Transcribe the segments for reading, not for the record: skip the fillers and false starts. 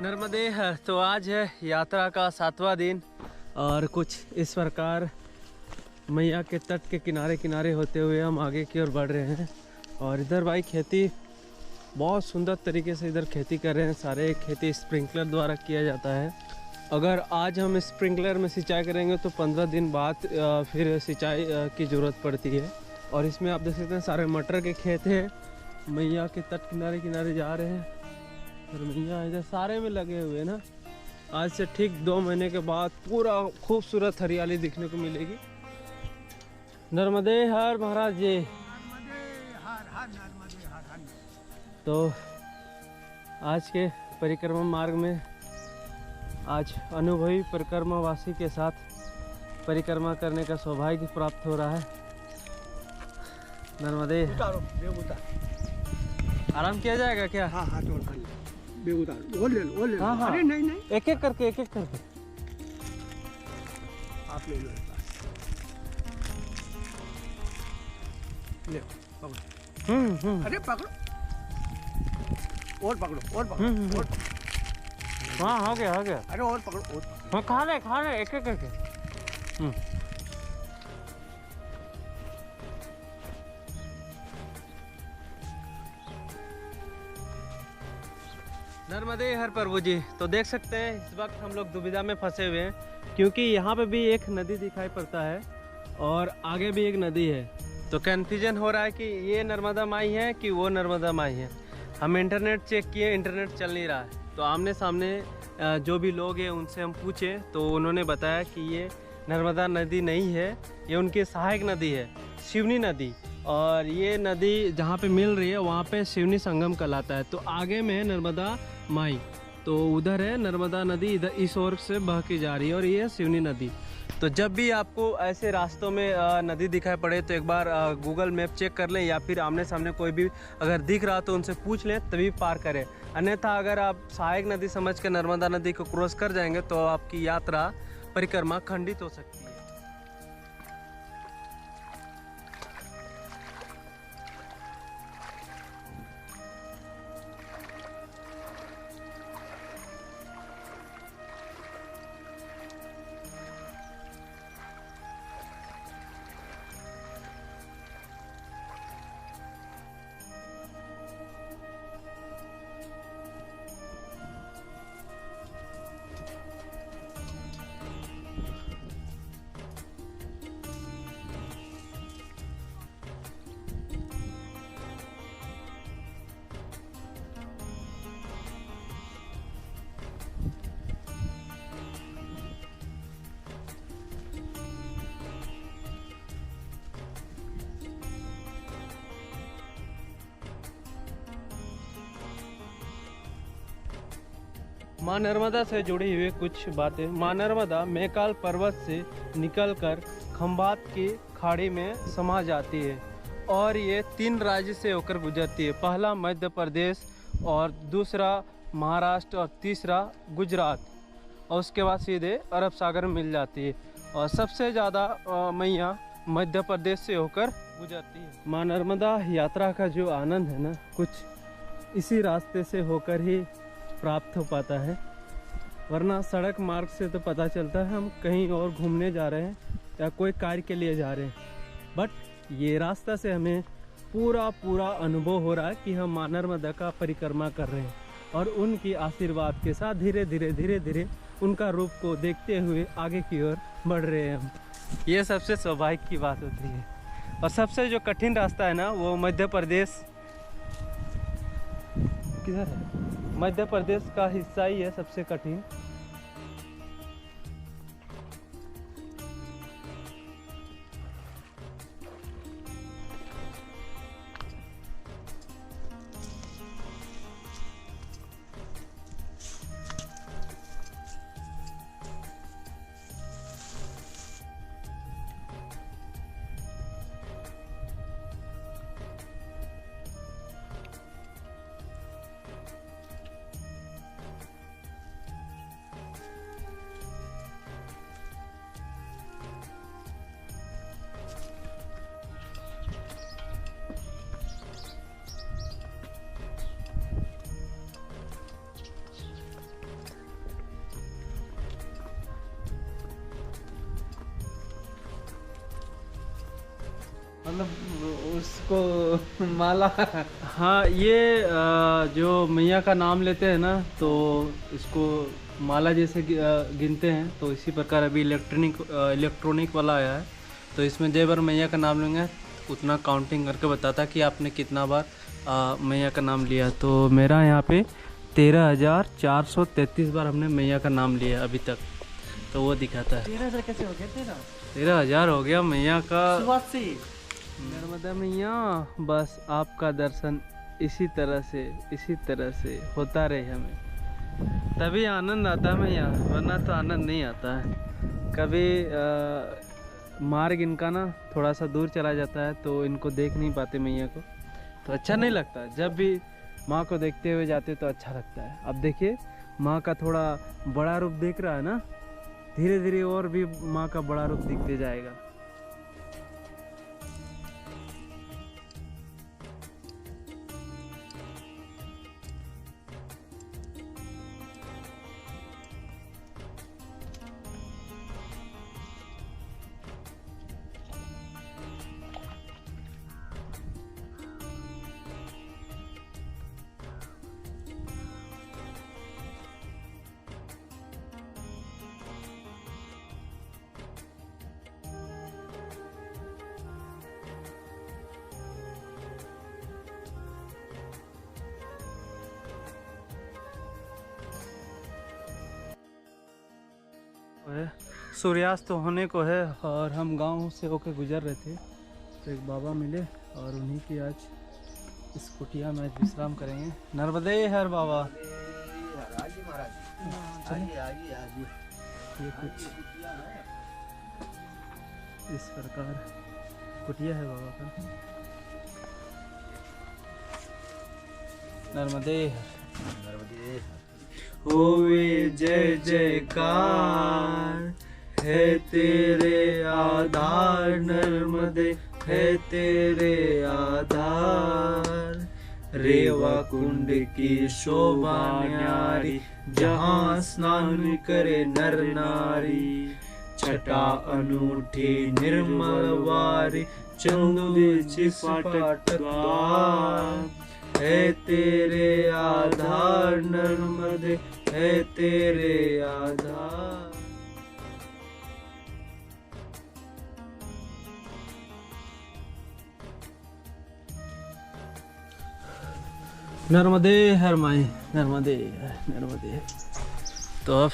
नर्मदे हर। तो आज है यात्रा का 7वां दिन और कुछ इस प्रकार मैया के तट के किनारे किनारे होते हुए हम आगे की ओर बढ़ रहे हैं। और इधर भाई खेती बहुत सुंदर तरीके से इधर खेती कर रहे हैं। सारे खेती स्प्रिंकलर द्वारा किया जाता है। अगर आज हम स्प्रिंकलर में सिंचाई करेंगे तो 15 दिन बाद फिर सिंचाई की ज़रूरत पड़ती है। और इसमें आप देख सकते हैं सारे मटर के खेत हैं। मैया के तट किनारे किनारे जा रहे हैं और मैया इधर सारे में लगे हुए ना। आज से ठीक 2 महीने के बाद पूरा खूबसूरत हरियाली दिखने को मिलेगी। नर्मदे हर महाराज जी। तो आज के परिक्रमा मार्ग में आज अनुभवी परिक्रमावासी के साथ परिक्रमा करने का सौभाग्य प्राप्त हो रहा है। नर्मदे आराम किया जाएगा क्या? हाँ हाँ तो वो ले लो। हाँ हाँ। अरे नहीं एक एक करके आप ले लो ले पकड़ो। अरे पकड़ो और पकड़ो और पकड़ो। हाँ हो गया। अरे और पकड़ो और पकड़ो। हाँ खा ले एक एक करके। नर्मदे हर प्रभु जी। तो देख सकते हैं इस वक्त हम लोग दुविधा में फंसे हुए हैं क्योंकि यहाँ पे भी एक नदी दिखाई पड़ता है और आगे भी एक नदी है। तो कन्फ्यूजन हो रहा है कि ये नर्मदा माई है कि वो नर्मदा माई है। हम इंटरनेट चेक किए, इंटरनेट चल नहीं रहा है। तो आमने सामने जो भी लोग हैं उनसे हम पूछे तो उन्होंने बताया कि ये नर्मदा नदी नहीं है, ये उनकी सहायक नदी है, शिवनी नदी। और ये नदी जहाँ पे मिल रही है वहाँ पे शिवनी संगम कहलाता है। तो आगे में है नर्मदा माई, तो उधर है नर्मदा नदी, इधर इस ओर से बह के जा रही है और ये है शिवनी नदी। तो जब भी आपको ऐसे रास्तों में नदी दिखाई पड़े तो एक बार गूगल मैप चेक कर लें या फिर आमने सामने कोई भी अगर दिख रहा तो उनसे पूछ लें तभी पार करें। अन्यथा अगर आप सहायक नदी समझ के नर्मदा नदी को क्रॉस कर जाएंगे तो आपकी यात्रा परिक्रमा खंडित हो सकती है। माँ नर्मदा से जुड़ी हुई कुछ बातें। माँ नर्मदा मैकाल पर्वत से निकलकर खंभात की खाड़ी में समा जाती है और ये 3 राज्य से होकर गुजरती है। पहला मध्य प्रदेश और दूसरा महाराष्ट्र और तीसरा गुजरात और उसके बाद सीधे अरब सागर में मिल जाती है। और सबसे ज़्यादा मैया मध्य प्रदेश से होकर गुजरती है। माँ नर्मदा यात्रा का जो आनंद है ना, कुछ इसी रास्ते से होकर ही प्राप्त हो पाता है। वरना सड़क मार्ग से तो पता चलता है हम कहीं और घूमने जा रहे हैं या कोई कार्य के लिए जा रहे हैं, बट ये रास्ता से हमें पूरा अनुभव हो रहा है कि हम माँ नर्मदा का परिक्रमा कर रहे हैं और उनकी आशीर्वाद के साथ धीरे धीरे उनका रूप को देखते हुए आगे की ओर बढ़ रहे हैं हम। ये सबसे सौभाग्य की बात होती है। और सबसे जो कठिन रास्ता है ना वो मध्य प्रदेश, किधर है, मध्य प्रदेश का हिस्सा ही है सबसे कठिन। मतलब उसको माला। हाँ, ये जो मैया का नाम लेते हैं ना, तो इसको माला जैसे गिनते हैं। तो इसी प्रकार अभी इलेक्ट्रॉनिक वाला आया है, तो इसमें जय बार मैया का नाम लेंगे उतना काउंटिंग करके बताता है कि आपने कितना बार मैया का नाम लिया। तो मेरा यहाँ पे 13,433 बार हमने मैया का नाम लिया अभी तक, तो वो दिखाता है। 13,000 कैसे हो गया तेरा? 13,000 हो गया मैया का। शुरुआत से ही। नर्मदा मैया, बस आपका दर्शन इसी तरह से होता रहे हमें, तभी आनंद आता है मैया, वरना तो आनंद नहीं आता है। कभी मार्ग इनका ना थोड़ा सा दूर चला जाता है, तो इनको देख नहीं पाते मैया को, तो अच्छा नहीं लगता। जब भी माँ को देखते हुए जाते तो अच्छा लगता है। अब देखिए माँ का थोड़ा बड़ा रूप देख रहा है ना, धीरे धीरे और भी माँ का बड़ा रूप दिखते जाएगा। सूर्यास्त तो होने को है और हम गांव से होकर गुजर रहे थे, तो एक बाबा मिले और उन्हीं की आज इस कुटिया में आज विश्राम करेंगे। नर्मदे हर बाबा। ये कुछ इस प्रकार कुटिया है बाबा का। नर्मदे होवे जय जयकार, है तेरे आधार नर्मदे, है तेरे आधार। रेवा कुंड की शोभा न्यारी, जहाँ स्नान करे नर नारी। छटा अनूठी निर्मल वारी, चंदू फाटक द्वार। है तेरे आधार नर्मदे, है तेरे आधार। नर्मदे हर माई, नर्मदे नर्मदे। तो अब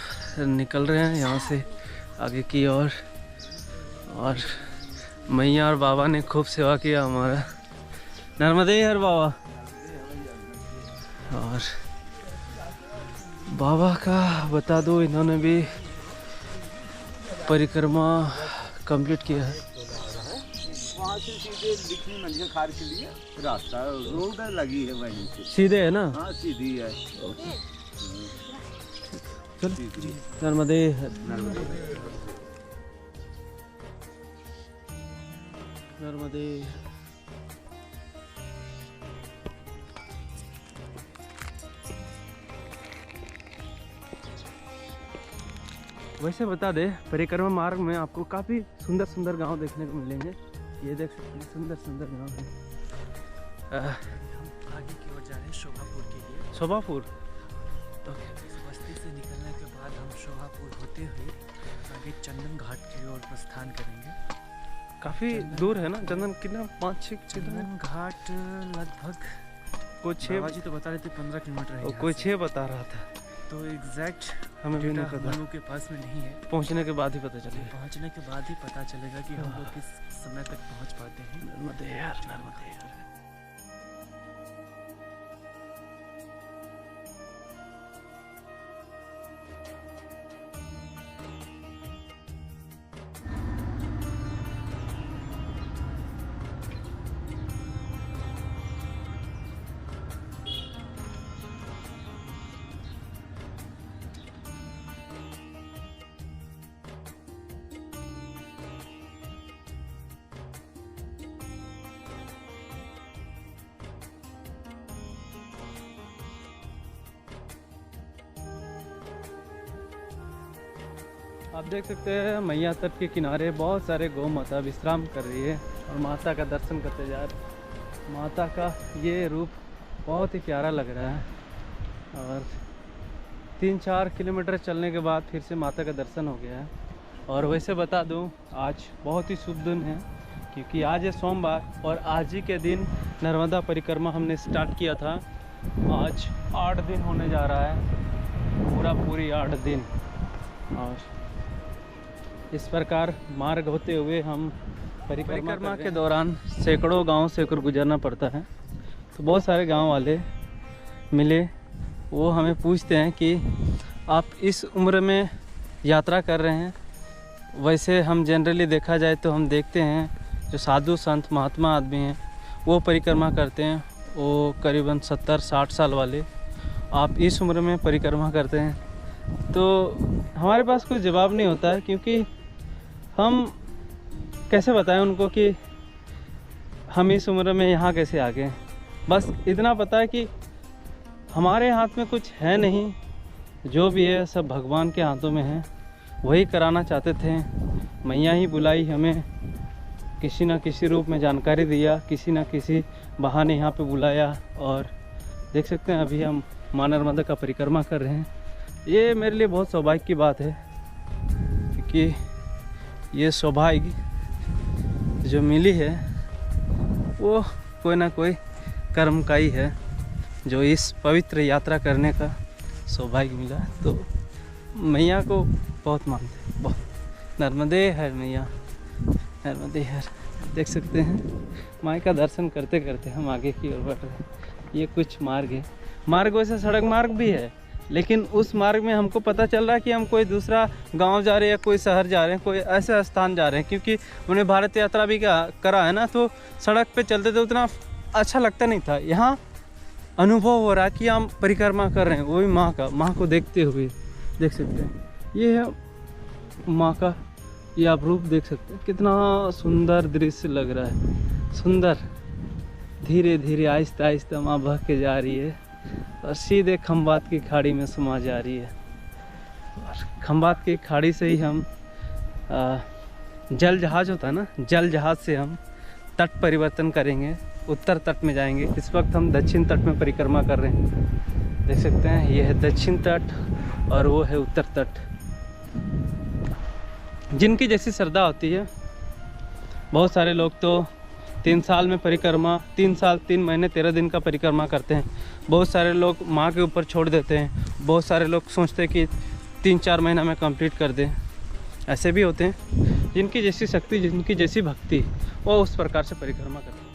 निकल रहे हैं यहाँ से आगे की ओर, और मैया और बाबा ने खूब सेवा किया हमारा। नर्मदे हर बाबा। और बाबा का बता दो, इन्होंने भी परिक्रमा कंप्लीट किया है। वहाँ से सीधे दिखनी मंदिर खार के लिए रास्ता रोड लगी है वहीं से। सीधे है ना? हाँ सीधी है। चल नर्मदे नर्मदे नर्मदे। वैसे बता दे, परिक्रमा मार्ग में आपको काफ़ी सुंदर सुंदर गांव देखने को मिलेंगे। ये देख सकते हैं, सुंदर सुंदर गांव है। हम आगे की ओर जा रहे हैं शोभापुर के लिए। शोभापुर। इस बस्ती से निकलने के बाद हम शोभापुर होते हुए आगे चंदन घाट की ओर प्रस्थान करेंगे। काफ़ी दूर है ना चंदन? कितना 5-6 चंदन घाट लगभग कुछ बाबा जी तो बता रहे थे 15 किलोमीटर है। कोई 6 बता रहा था, तो एग्जैक्ट हमें भी नहीं हम पता। लोगों के पास में नहीं है। पहुंचने के बाद ही पता चलेगा। पहुंचने के बाद ही पता चलेगा कि हम लोग किस समय तक पहुंच पाते हैं। नर्मदे यार, नर्मदे यार। आप देख सकते हैं मैया तट के किनारे बहुत सारे गौ माता विश्राम कर रही है और माता का दर्शन करते जा रहे। माता का ये रूप बहुत ही प्यारा लग रहा है और 3-4 किलोमीटर चलने के बाद फिर से माता का दर्शन हो गया है। और वैसे बता दूं, आज बहुत ही शुभ दिन है क्योंकि आज है सोमवार और आज ही के दिन नर्मदा परिक्रमा हमने स्टार्ट किया था। आज 8 दिन होने जा रहा है, पूरी 8 दिन। और इस प्रकार मार्ग होते हुए हम परिक्रमा के दौरान सैकड़ों गांव से होकर गुजरना पड़ता है। तो बहुत सारे गांव वाले मिले, वो हमें पूछते हैं कि आप इस उम्र में यात्रा कर रहे हैं। वैसे हम जनरली देखा जाए तो हम देखते हैं जो साधु संत महात्मा आदमी हैं वो परिक्रमा करते हैं, वो करीबन 70-60 साल वाले। आप इस उम्र में परिक्रमा करते हैं, तो हमारे पास कोई जवाब नहीं होता है क्योंकि हम कैसे बताएं उनको कि हम इस उम्र में यहाँ कैसे आ गए। बस इतना पता है कि हमारे हाथ में कुछ है नहीं, जो भी है सब भगवान के हाथों में है। वही कराना चाहते थे, मैया ही बुलाई हमें, किसी न किसी रूप में जानकारी दिया, किसी न किसी बहाने यहाँ पे बुलाया। और देख सकते हैं अभी हम माँ नर्मदा का परिक्रमा कर रहे हैं। ये मेरे लिए बहुत सौभाग्य की बात है क्योंकि ये सौभाग्य जो मिली है वो कोई ना कोई कर्म का ही है, जो इस पवित्र यात्रा करने का सौभाग्य मिला। तो मैया को बहुत मानते हैं, बहुत। नर्मदे हर मैया, नर्मदे हर। देख सकते हैं माँ का दर्शन करते करते हम आगे की ओर बढ़ रहे हैं। ये कुछ मार्ग है, मार्ग वैसे सड़क मार्ग भी है, लेकिन उस मार्ग में हमको पता चल रहा है कि हम कोई दूसरा गांव जा रहे हैं, कोई शहर जा रहे हैं, कोई ऐसे स्थान जा रहे हैं। क्योंकि उन्हें भारत यात्रा भी करा है ना, तो सड़क पे चलते थे उतना अच्छा लगता नहीं था। यहाँ अनुभव हो रहा है कि हम परिक्रमा कर रहे हैं, वो भी माँ को देखते हुए। देख सकते हैं ये है माँ का, ये आप रूप देख सकते हैं, कितना सुंदर दृश्य लग रहा है। सुंदर, धीरे धीरे आहिस्ता आहिस्ता माँ बह के जा रही है और सीधे खंबात की खाड़ी में समा जा रही है। और खंबात की खाड़ी से ही हम जल जहाज होता है ना, जल जहाज से हम तट परिवर्तन करेंगे, उत्तर तट में जाएंगे। इस वक्त हम दक्षिण तट में परिक्रमा कर रहे हैं। देख सकते हैं ये है दक्षिण तट और वो है उत्तर तट। जिनकी जैसी श्रद्धा होती है, बहुत सारे लोग तो 3 साल में परिक्रमा, 3 साल 3 महीने 13 दिन का परिक्रमा करते हैं। बहुत सारे लोग माँ के ऊपर छोड़ देते हैं, बहुत सारे लोग सोचते हैं कि 3-4 महीना में कंप्लीट कर दें। ऐसे भी होते हैं, जिनकी जैसी शक्ति, जिनकी जैसी भक्ति, वो उस प्रकार से परिक्रमा करते हैं।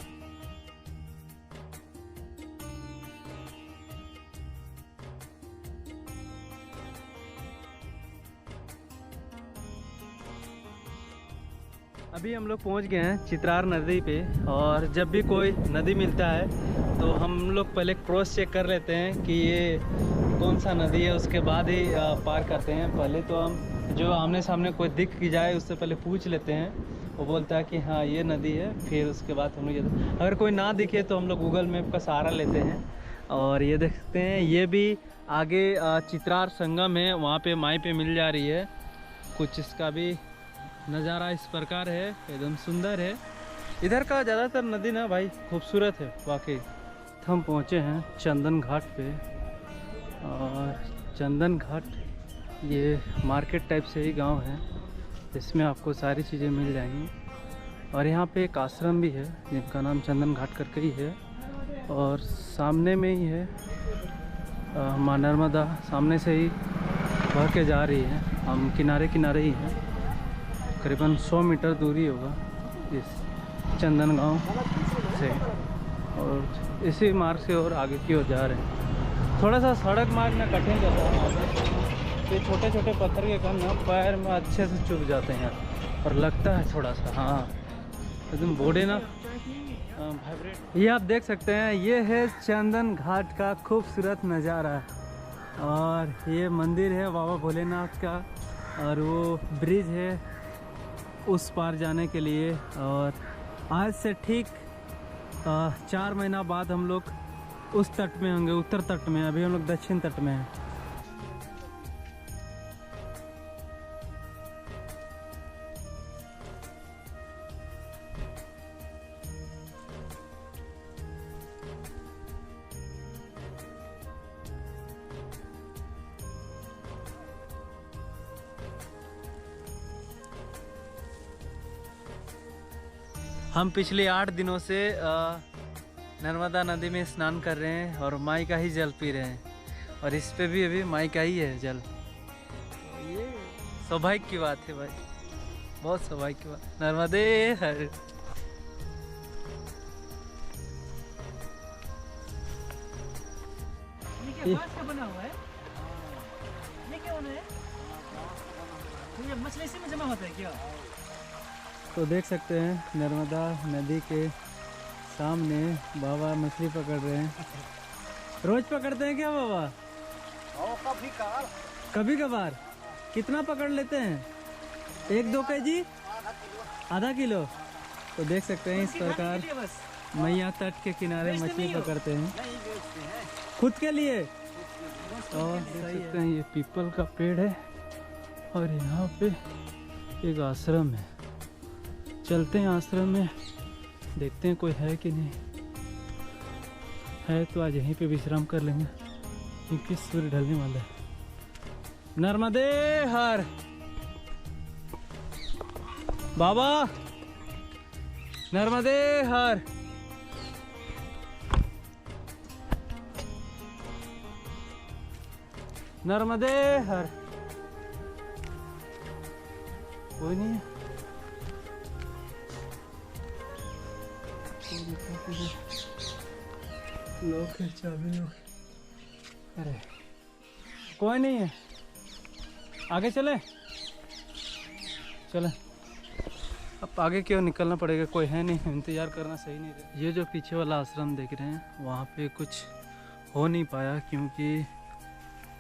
अभी हम लोग पहुंच गए हैं चित्रार नदी पे। और जब भी कोई नदी मिलता है तो हम लोग पहले क्रॉस चेक कर लेते हैं कि ये कौन सा नदी है, उसके बाद ही पार करते हैं। पहले तो हम जो आमने सामने कोई दिख की जाए उससे पहले पूछ लेते हैं, वो बोलता है कि हाँ ये नदी है। फिर उसके बाद हम लोग, अगर कोई ना दिखे तो हम लोग गूगल मैप का सहारा लेते हैं। और ये देखते हैं ये भी आगे चित्रार संगम है, वहाँ पे माई पे मिल जा रही है। कुछ इसका भी नज़ारा इस प्रकार है, एकदम सुंदर है। इधर का ज़्यादातर नदी ना भाई खूबसूरत है वाकई। हम पहुँचे हैं चंदन घाट पे। और चंदन घाट ये मार्केट टाइप से ही गांव है, इसमें आपको सारी चीज़ें मिल जाएंगी। और यहाँ पे एक आश्रम भी है जिनका नाम चंदन घाट करके ही है। और सामने में ही है माँ नर्मदा, सामने से ही बह के जा रही है। हम किनारे किनारे ही हैं, करीबन 100 मीटर दूरी होगा इस चंदन गांव से। और इसी मार्ग से और आगे की ओर जा रहे हैं। थोड़ा सा सड़क मार्ग ना कठिन रहता है, ये छोटे छोटे पत्थर के कारण ना पैर में अच्छे से चुभ जाते हैं और लगता है थोड़ा सा, हाँ एकदम बॉडी ना वाइब्रेट। ये आप देख सकते हैं, ये है चंदन घाट का खूबसूरत नज़ारा। और ये मंदिर है बाबा भोलेनाथ का, और वो ब्रिज है उस पार जाने के लिए। और आज से ठीक 4 महीना बाद हम लोग उस तट में होंगे, उत्तर तट में। अभी हम लोग दक्षिण तट में हैं। हम पिछले 8 दिनों से नर्मदा नदी में स्नान कर रहे हैं और माई का ही जल पी रहे हैं, और इस पे भी अभी माई का ही है जल। तो ये सौभाग्य की बात है भाई, बहुत सौभाग्य की बात। नर्मदे हर। ये बांस का बना हुआ है? ये क्या बना है? तो ये मछली इसी में जमा होता है क्या? तो देख सकते हैं नर्मदा नदी के सामने बाबा मछली पकड़ रहे हैं। रोज पकड़ते हैं क्या बाबा? कभी कभार। कभी कभार। कितना पकड़ लेते हैं? 1-2 केजी? आधा किलो। तो देख सकते हैं इस प्रकार मैया तट के किनारे मछली पकड़ते हैं खुद के लिए। और देख सकते हैं ये पीपल का पेड़ है और यहाँ पे एक आश्रम है। चलते हैं आश्रम में, देखते हैं कोई है कि नहीं है। तो आज यहीं पे विश्राम कर लेंगे क्योंकि सूर्य ढलने वाला है। नर्मदे हर। बाबा नर्मदे हर। नर्मदे हर। कोई नहीं है। लोग है, चाबी लोग। अरे कोई नहीं है, आगे चले चले। अब आगे क्यों निकलना पड़ेगा, कोई है नहीं, इंतजार करना सही नहीं है। ये जो पीछे वाला आश्रम देख रहे हैं वहाँ पे कुछ हो नहीं पाया क्योंकि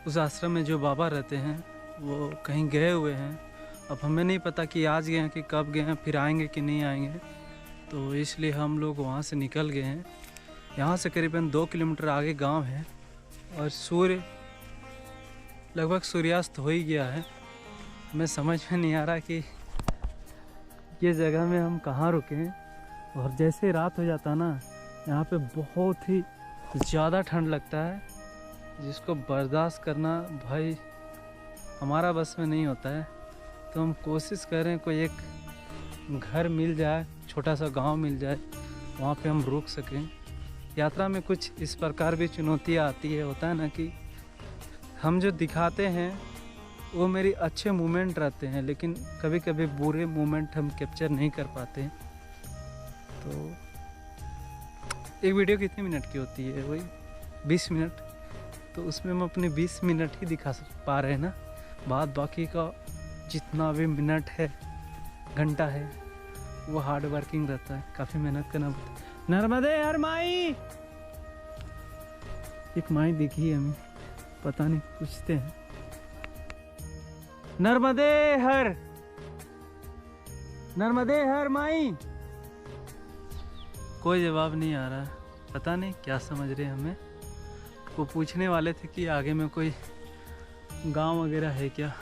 उस आश्रम में जो बाबा रहते हैं वो कहीं गए हुए हैं। अब हमें नहीं पता कि आज गए हैं कि कब गए हैं, फिर आएंगे कि नहीं आएंगे। तो इसलिए हम लोग वहाँ से निकल गए हैं। यहाँ से करीबन 2 किलोमीटर आगे गांव है और सूर्य लगभग सूर्यास्त हो ही गया है। हमें समझ में नहीं आ रहा कि ये जगह में हम कहाँ रुके हैं। और जैसे रात हो जाता ना, यहाँ पे बहुत ही ज़्यादा ठंड लगता है जिसको बर्दाश्त करना भाई हमारा बस में नहीं होता है। तो हम कोशिश कर रहे हैं कोई एक घर मिल जाए, छोटा सा गांव मिल जाए, वहाँ पे हम रुक सकें। यात्रा में कुछ इस प्रकार भी चुनौतियाँ आती है। होता है ना कि हम जो दिखाते हैं वो मेरी अच्छे मोमेंट रहते हैं, लेकिन कभी कभी बुरे मोमेंट हम कैप्चर नहीं कर पाते। तो एक वीडियो कितने मिनट की होती है? वही 20 मिनट। तो उसमें हम अपने 20 मिनट ही दिखा पा रहे हैं ना। बाद बाकी का जितना भी मिनट है, घंटा है, वो हार्ड वर्किंग रहता है, काफ़ी मेहनत करना पड़ता है। नर्मदे हर माई। एक माई दिखी है हमें, पता नहीं, पूछते हैं। नर्मदे हर। नर्मदे हर माई। कोई जवाब नहीं आ रहा, पता नहीं क्या समझ रहे हैं हमें। वो पूछने वाले थे कि आगे में कोई गांव वगैरह है क्या,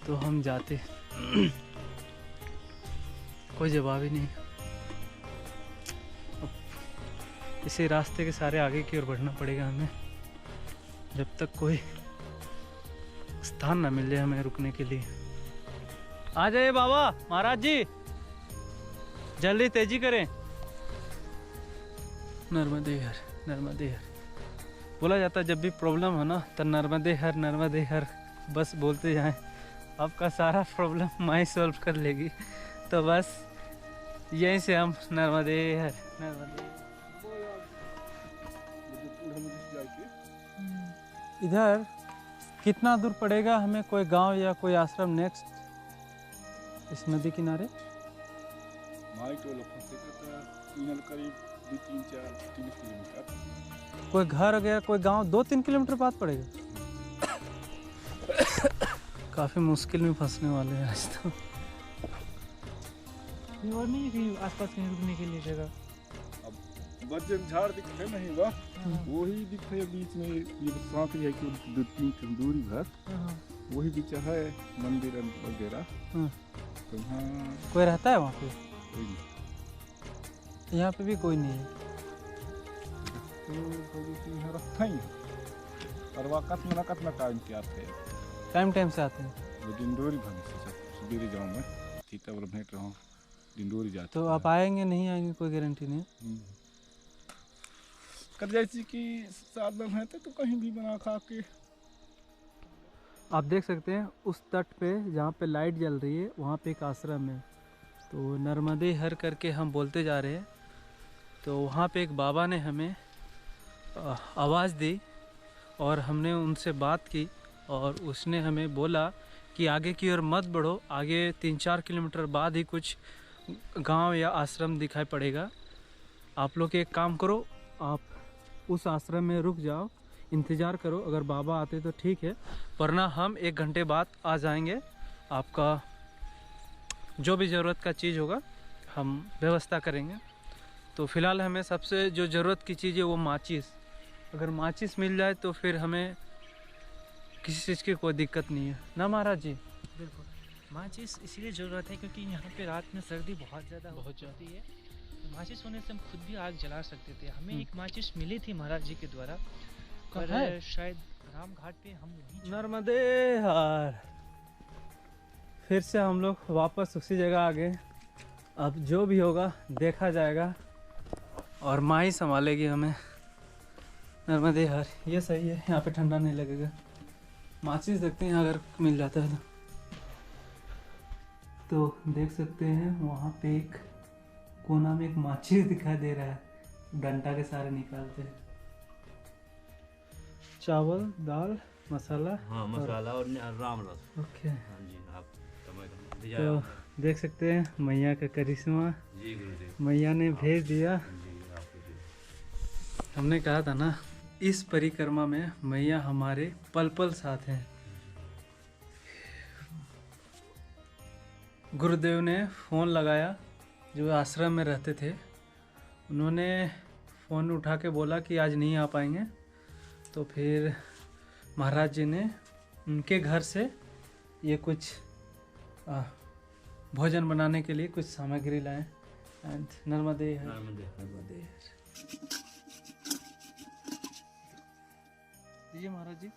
तो हम जाते। कोई जवाब ही नहीं। अब इसी रास्ते के सारे आगे की ओर बढ़ना पड़ेगा हमें, जब तक कोई स्थान ना मिल जाए हमें रुकने के लिए। आ जाइए बाबा महाराज जी, जल्दी तेजी करें। नर्मदे हर, नर्मदे हर बोला जाता है जब भी प्रॉब्लम हो ना, तो नर्मदे हर बस बोलते जाएं, आपका सारा प्रॉब्लम माई सॉल्व कर लेगी। तो बस यहीं से हम नर्मदे हर, नर्मदे। इधर कितना दूर पड़ेगा हमें कोई गांव या कोई आश्रम नेक्स्ट इस नदी किनारे? कोई घर वगैरह कोई गांव 2-3 किलोमीटर बाद पड़ेगा। काफी मुश्किल में फंसने वाले हैं आज तो। और नहीं कहीं आसपास कहीं रुकने के लिए जगह? बजन झाड़ दिख रहे नहीं वह, वही दिख रहे बीच में। ये सांप है कि 2-3 दूरी भर वही बीच है मंदिर वगैरह। तो हाँ कोई रहता है वहाँ पे? कोई नहीं। यहाँ पे भी कोई नहीं है। तो रखता ही और वाकत में नकत में टाइम के आते हैं, टाइम से आते हैं। लेकिन दूरी भर से सवेरे जाऊँ मैं, सीतापुर भेंट रहा हूँ डिंडोरी जाते तो आप आएंगे नहीं आएंगे कोई गारंटी नहीं। कर जैसी कि साधन है तो कहीं भी बना खा के। आप देख सकते हैं उस तट पे जहाँ पे लाइट जल रही है वहाँ पे एक आश्रम है, तो नर्मदे हर करके हम बोलते जा रहे हैं। तो वहाँ पे एक बाबा ने हमें आवाज़ दी और हमने उनसे बात की और उसने हमें बोला कि आगे की ओर मत बढ़ो, आगे 3-4 किलोमीटर बाद ही कुछ गांव या आश्रम दिखाई पड़ेगा। आप लोग एक काम करो, आप उस आश्रम में रुक जाओ, इंतज़ार करो, अगर बाबा आते तो ठीक है, वरना हम 1 घंटे बाद आ जाएंगे। आपका जो भी ज़रूरत का चीज़ होगा हम व्यवस्था करेंगे। तो फ़िलहाल हमें सबसे जो ज़रूरत की चीज़ है वो माचिस, अगर माचिस मिल जाए तो फिर हमें किसी चीज़ की कोई दिक्कत नहीं है ना महाराज जी। बिल्कुल, माचिस इसीलिए ज़रूरत है क्योंकि यहाँ पे रात में सर्दी बहुत ज़्यादा होती है। तो माचिस होने से हम खुद भी आग जला सकते थे। हमें एक माचिस मिली थी महाराज जी के द्वारा, पर है? शायद राम घाट पे हम वहीं नर्मदे हर। फिर से हम लोग वापस उसी जगह आ गए। अब जो भी होगा देखा जाएगा और माँ ही संभालेगी हमें। नर्मदे हर, ये सही है, यहाँ पे ठंडा नहीं लगेगा। माचिस देखते हैं अगर मिल जाता है तो देख सकते हैं वहाँ पे एक कोना में एक माचिस दिखाई दे रहा है, डंडा के सारे निकालते हैं। चावल, दाल, मसाला, हाँ मसाला और राम रस। ओके। हाँ जी, आप तो देख सकते हैं मैया का करिश्मा, जी गुरुदेव। मैया ने भेज दिया। जी आपको जी। हमने कहा था ना, इस परिक्रमा में मैया हमारे पल पल साथ हैं। गुरुदेव ने फ़ोन लगाया, जो आश्रम में रहते थे, उन्होंने फ़ोन उठा के बोला कि आज नहीं आ पाएंगे। तो फिर महाराज जी ने उनके घर से ये कुछ भोजन बनाने के लिए कुछ सामग्री लाए। एंड नर्मदे हर, नर्मदे हर। दीजिए महाराज जी।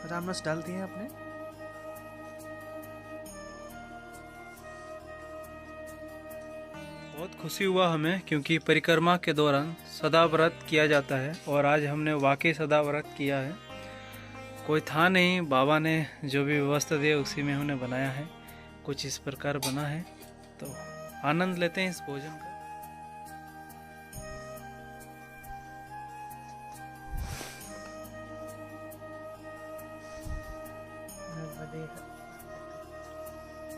राम रस डाल दिए आपने। बहुत खुशी हुआ हमें, क्योंकि परिक्रमा के दौरान सदा व्रत किया जाता है और आज हमने वाकई सदा व्रत किया है। कोई था नहीं, बाबा ने जो भी व्यवस्था दी उसी में हमने बनाया है, कुछ इस प्रकार बना है। तो आनंद लेते हैं इस भोजन का। नर्मदे हर।